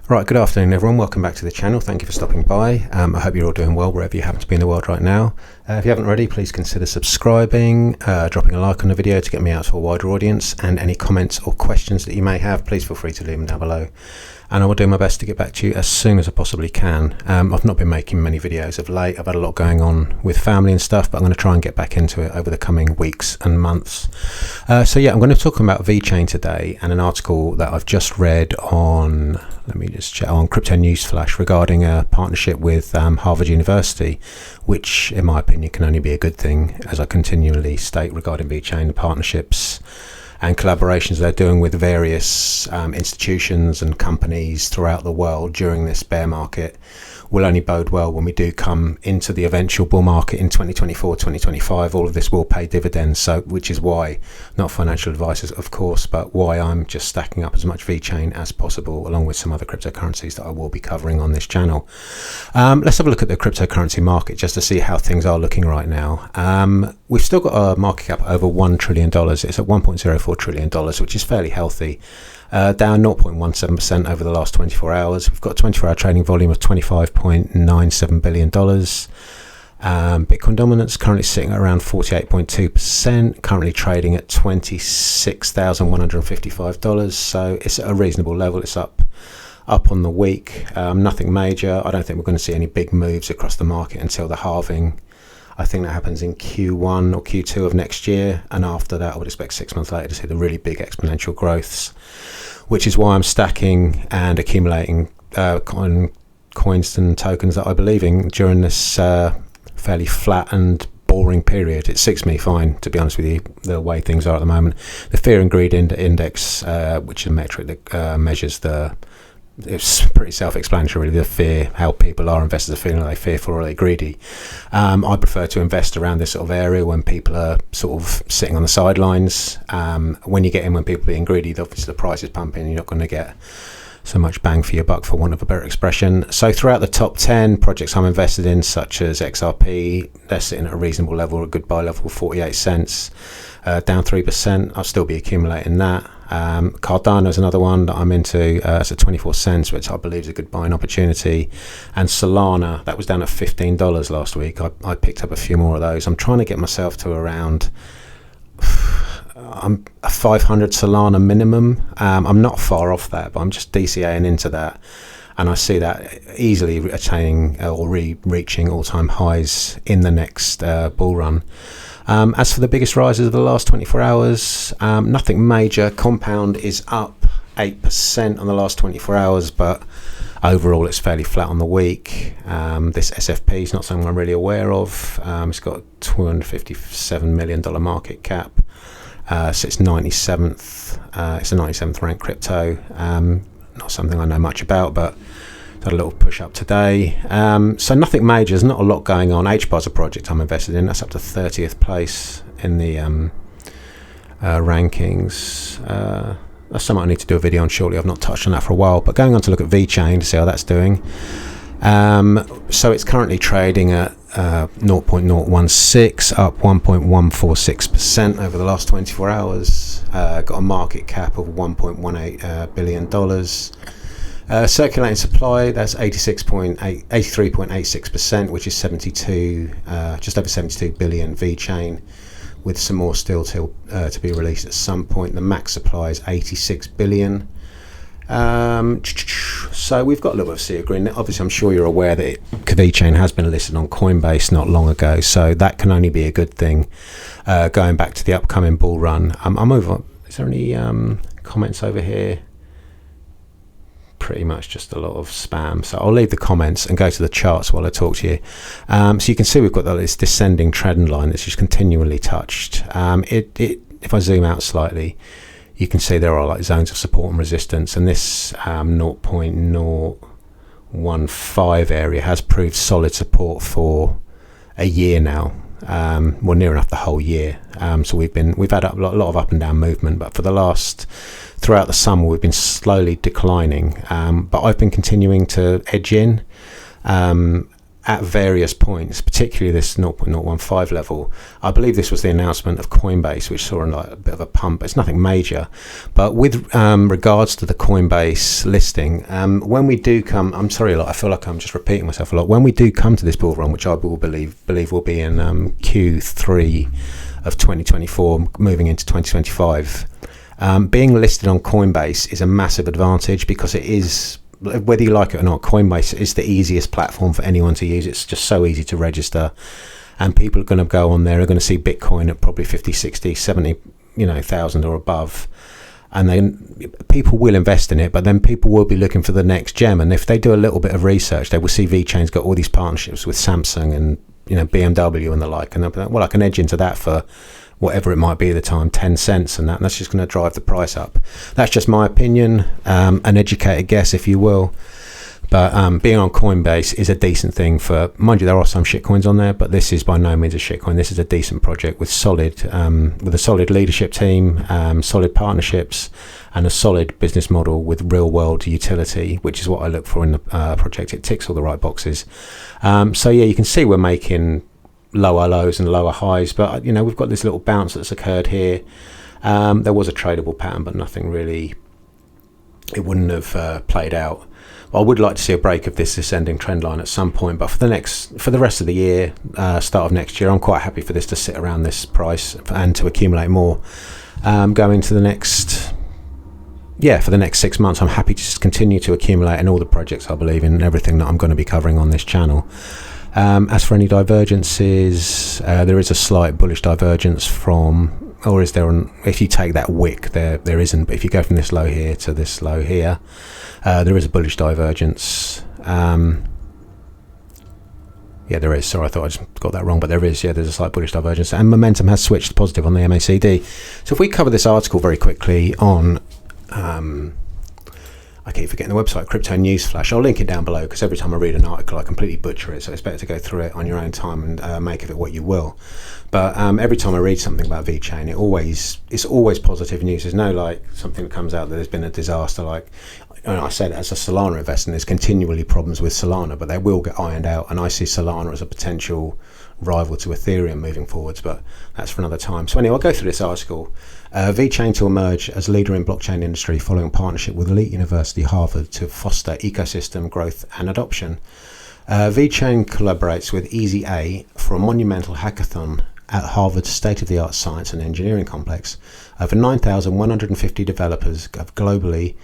Right, good afternoon everyone, welcome back to the channel. Thank you for stopping by. I hope you're all doing well wherever you happen to be in the world right now. If you haven't already, please consider subscribing, dropping a like on the video to get me out to a wider audience, and any comments or questions that you may have, please feel free to leave them down below. And I will do my best to get back to you as soon as I possibly can. I've not been making many videos of late. I've had a lot going on with family and stuff, but I'm going to try and get back into it over the coming weeks and months. So yeah, I'm going to talk about VeChain today and an article that I've just read on, let me just check, on Crypto News Flash regarding a partnership with Harvard University, which in my opinion can only be a good thing, as I continually state regarding VeChain, the partnerships and collaborations they're doing with various institutions and companies throughout the world during this bear market will only bode well when we do come into the eventual bull market in 2024, 2025. All of this will pay dividends, so which is why, not financial advice of course, but why I'm just stacking up as much VeChain as possible along with some other cryptocurrencies that I will be covering on this channel. Let's have a look at the cryptocurrency market just to see how things are looking right now. We've still got a market cap over $1 trillion. It's at $1.04 trillion, which is fairly healthy. Down 0.17% over the last 24 hours. We've got 24-hour trading volume of $25.97 billion. Bitcoin dominance currently sitting at around 48.2%, currently trading at $26,155. So it's at a reasonable level. It's up on the week. Nothing major. I don't think we're going to see any big moves across the market until the halving. I think that happens in Q1 or Q2 of next year, and after that I would expect 6 months later to see the really big exponential growths, which is why I'm stacking and accumulating coins and tokens that I believe in during this fairly flat and boring period. It suits me fine, to be honest with you, the way things are at the moment. The fear and greed index, which is a metric that measures it's pretty self-explanatory really, the fear, how people are, investors are feeling, are they fearful or are they greedy. I prefer to invest around this sort of area when people are sort of sitting on the sidelines. When you get in when people are being greedy, obviously the price is pumping, you're not going to get so much bang for your buck, for want of a better expression. So throughout the top 10 projects I'm invested in, such as XRP, they're sitting at a reasonable level, a good buy level, 48 cents, down 3%. I'll still be accumulating that. Cardano is another one that I'm into. It's at 24 cents, which I believe is a good buying opportunity. And Solana, that was down at $15 last week. I picked up a few more of those. I'm trying to get myself to around I'm a 500 Solana minimum. I'm not far off that, but I'm just DCAing into that, and I see that easily attaining or reaching all-time highs in the next bull run. As for the biggest rises of the last 24 hours, nothing major. Compound is up 8% on the last 24 hours, but overall it's fairly flat on the week. This SFP is not something I'm really aware of. It's got a $257 million market cap. So it's 97th. It's a 97th ranked crypto. Not something I know much about, but had a little push up today. So nothing major. There's not a lot going on. HBAR's a project I'm invested in. That's up to 30th place in the rankings. That's something I need to do a video on shortly. I've not touched on that for a while. But going on to look at VeChain to see how that's doing. So it's currently trading at 0.016, up 1.146% over the last 24 hours. Got a market cap of $1.18 billion. Circulating supply, that's 83.86%, which is 72, just over 72 billion VeChain, with some more still to be released at some point. The max supply is 86 billion. So we've got a little bit of sea green. Obviously, I'm sure you're aware that VeChain has been listed on Coinbase not long ago, so that can only be a good thing going back to the upcoming bull run. I'm over. Is there any comments over here? Pretty much just a lot of spam, so I'll leave the comments and go to the charts while I talk to you. So you can see we've got this descending trend line that's just continually touched. If I zoom out slightly, you can see there are like zones of support and resistance, and this 0.015 area has proved solid support for a year now. Well, near enough the whole year. So we've had a lot of up and down movement, but throughout the summer we've been slowly declining. But I've been continuing to edge in, and at various points, particularly this 0.015 level. I believe this was the announcement of Coinbase, which saw like a bit of a pump. It's nothing major, but with regards to the Coinbase listing, when we do come, I'm sorry, I feel like I'm just repeating myself a lot. When we do come to this bull run, which I will believe will be in Q3 of 2024, moving into 2025, being listed on Coinbase is a massive advantage, because it is, whether you like it or not, Coinbase is the easiest platform for anyone to use. It's just so easy to register, and people are going to go on there, are going to see Bitcoin at probably 50, 60, 70, thousand or above, and then people will invest in it, but then people will be looking for the next gem. And if they do a little bit of research, they will see VeChain's got all these partnerships with Samsung and BMW and the like, and they'll be like, well, I can edge into that for whatever it might be at the time, 10 cents, and that's just going to drive the price up. That's just my opinion, an educated guess, if you will. But being on Coinbase is a decent thing for, mind you, there are some shitcoins on there, but this is by no means a shitcoin. This is a decent project with a solid leadership team, solid partnerships, and a solid business model with real world utility, which is what I look for in the project. It ticks all the right boxes. So yeah, you can see we're making lower lows and lower highs, but we've got this little bounce that's occurred here. There was a tradable pattern, but nothing really, it wouldn't have played out. I would like to see a break of this ascending trend line at some point, but for the rest of the year, start of next year, I'm quite happy for this to sit around this price and to accumulate more. Going to the next, for the next 6 months, I'm happy to just continue to accumulate in all the projects I believe in and everything that I'm going to be covering on this channel. As for any divergences, there is a slight bullish divergence from, or is there, if you take that wick, there isn't, but if you go from this low here to this low here, there is a bullish divergence. There is, sorry, I thought I just got that wrong, but there's a slight bullish divergence, and momentum has switched positive on the MACD. So if we cover this article very quickly on, I keep forgetting the website, Crypto Newsflash. I'll link it down below, because every time I read an article I completely butcher it, so it's better to go through it on your own time and make of it what you will. But every time I read something about VeChain, it's always positive news. There's no like something that comes out that there's been a disaster. Like I said, as a Solana investor, there's continually problems with Solana, but they will get ironed out, and I see Solana as a potential rival to Ethereum moving forwards, but that's for another time. So anyway, I'll go through this article. VeChain to emerge as leader in blockchain industry following partnership with elite university Harvard to foster ecosystem growth and adoption. VeChain collaborates with EasyA for a monumental hackathon at Harvard's state-of-the-art science and engineering complex. Over 9,150 developers have globally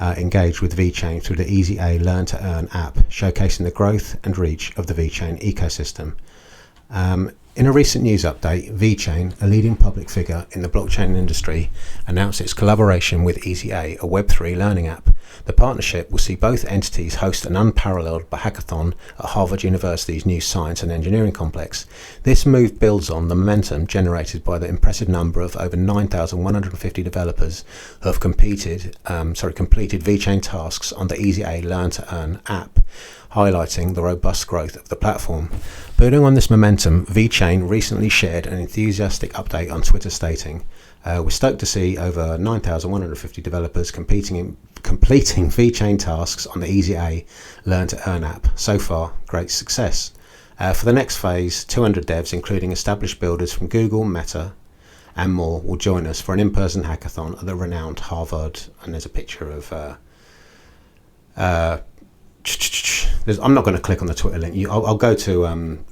engaged with VeChain through the EasyA Learn to Earn app, showcasing the growth and reach of the VeChain ecosystem. In a recent news update, VeChain, a leading public figure in the blockchain industry, announced its collaboration with EasyA, a Web3 learning app. The partnership will see both entities host an unparalleled hackathon at Harvard University's new Science and Engineering Complex. This move builds on the momentum generated by the impressive number of over 9,150 developers who have completed VeChain tasks on the EasyA Learn to Earn app, highlighting the robust growth of the platform. Building on this momentum, VeChain recently shared an enthusiastic update on Twitter stating, "We're stoked to see over 9,150 developers completing VeChain tasks on the EasyA Learn to Earn app. So far, great success. For the next phase, 200 devs, including established builders from Google, Meta, and more, will join us for an in-person hackathon at the renowned Harvard." And there's a picture of I'm not going to click on the Twitter link. I'll go to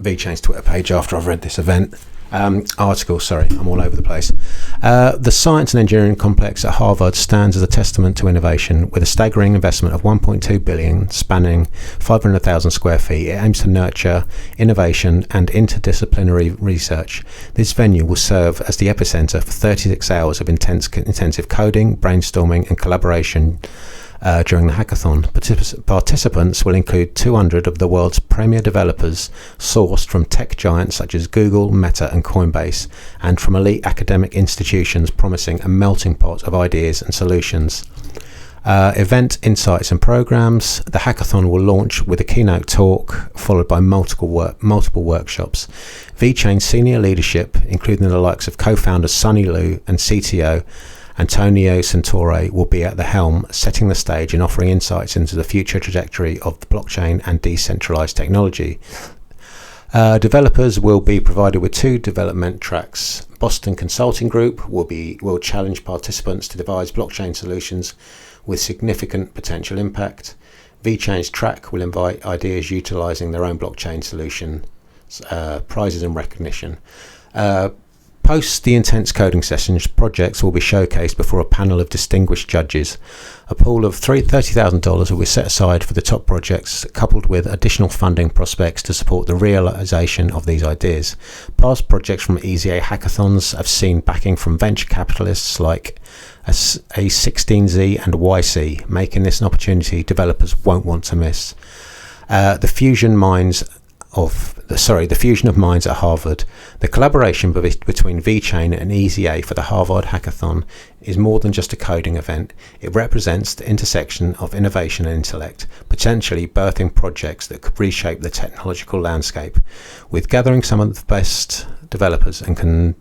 VeChain's Twitter page after I've read this event article. Sorry, I'm all over the place. The Science and Engineering Complex at Harvard stands as a testament to innovation. With a staggering investment of $1.2 billion spanning 500,000 square feet, it aims to nurture innovation and interdisciplinary research. This venue will serve as the epicenter for 36 hours of intensive coding, brainstorming, and collaboration during the hackathon. Participants will include 200 of the world's premier developers sourced from tech giants such as Google, Meta, and Coinbase, and from elite academic institutions, promising a melting pot of ideas and solutions. Event insights and programs. The hackathon will launch with a keynote talk followed by multiple workshops. VeChain senior leadership, including the likes of co-founders Sunny Liu and CTO Antonio Santore, will be at the helm, setting the stage and offering insights into the future trajectory of the blockchain and decentralized technology. Developers will be provided with 2 development tracks. Boston Consulting Group will challenge participants to devise blockchain solutions with significant potential impact. VeChain's track will invite ideas utilizing their own blockchain solution, prizes and recognition. Post the intense coding sessions, projects will be showcased before a panel of distinguished judges. A pool of $30,000 will be set aside for the top projects, coupled with additional funding prospects to support the realization of these ideas. Past projects from EZA hackathons have seen backing from venture capitalists like A16Z and YC, making this an opportunity developers won't want to miss. The fusion of minds at Harvard. The collaboration between VeChain and EZA for the Harvard Hackathon is more than just a coding event. It represents the intersection of innovation and intellect, potentially birthing projects that could reshape the technological landscape. With gathering some of the best developers and a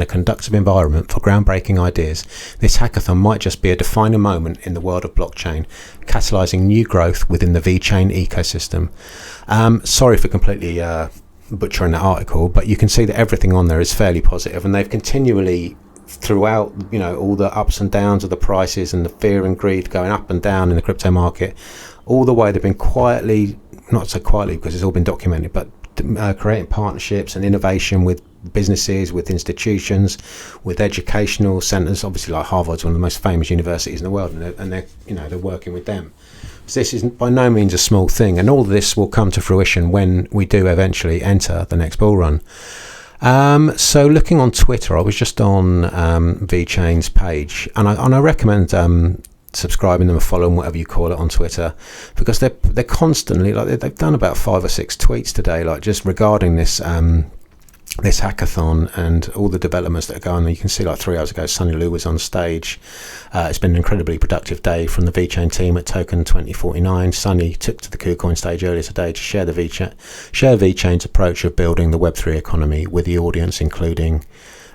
conducive environment for groundbreaking ideas, this hackathon might just be a defining moment in the world of blockchain, catalyzing new growth within the VeChain ecosystem. Sorry for completely butchering that article, but you can see that everything on there is fairly positive, and they've continually, throughout all the ups and downs of the prices and the fear and greed going up and down in the crypto market, all the way they've been quietly, not so quietly because it's all been documented, but creating partnerships and innovation with businesses, with institutions, with educational centres. Obviously, like Harvard's one of the most famous universities in the world, and they're working with them. So this is by no means a small thing, and all of this will come to fruition when we do eventually enter the next bull run. So looking on Twitter, I was just on VeChain's page, and I recommend subscribing them or following, whatever you call it, on Twitter, because they're constantly, like, they've done about 5 or 6 tweets today, like just regarding this this hackathon and all the developments that are going on. You can see, like 3 hours ago, Sunny Liu was on stage. It's been an incredibly productive day from the VeChain team at Token 2049. Sunny took to the KuCoin stage earlier today to share VeChain's approach of building the Web3 economy with the audience, including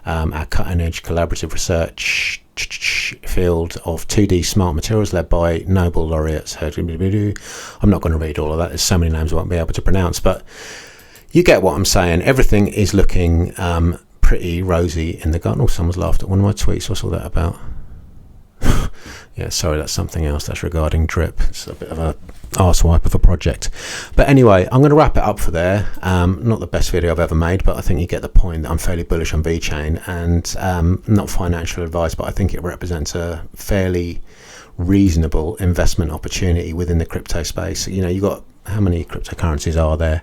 our cutting-edge collaborative research field of 2D smart materials led by Nobel laureates. I'm not going to read all of that. There's so many names I won't be able to pronounce, but you get what I'm saying. Everything is looking pretty rosy in the garden. Oh, someone's laughed at one of my tweets. What's all that about? Yeah, sorry, that's something else. That's regarding Drip. It's a bit of a arsewipe of a project. But anyway, I'm going to wrap it up for there. Not the best video I've ever made, but I think you get the point that I'm fairly bullish on VeChain, and not financial advice, but I think it represents a fairly reasonable investment opportunity within the crypto space. You've got, how many cryptocurrencies are there?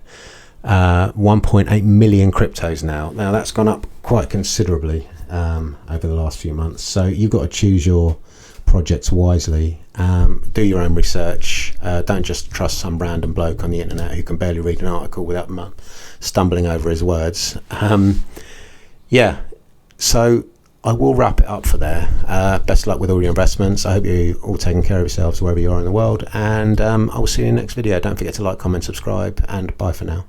1.8 million cryptos now. Now that's gone up quite considerably over the last few months. So you've got to choose your projects wisely. Do your own research. Don't just trust some random bloke on the internet who can barely read an article without stumbling over his words. Yeah, so I will wrap it up for there. Best luck with all your investments. I hope you're all taking care of yourselves wherever you are in the world, and I will see you in the next video. Don't forget to like, comment, subscribe, and bye for now.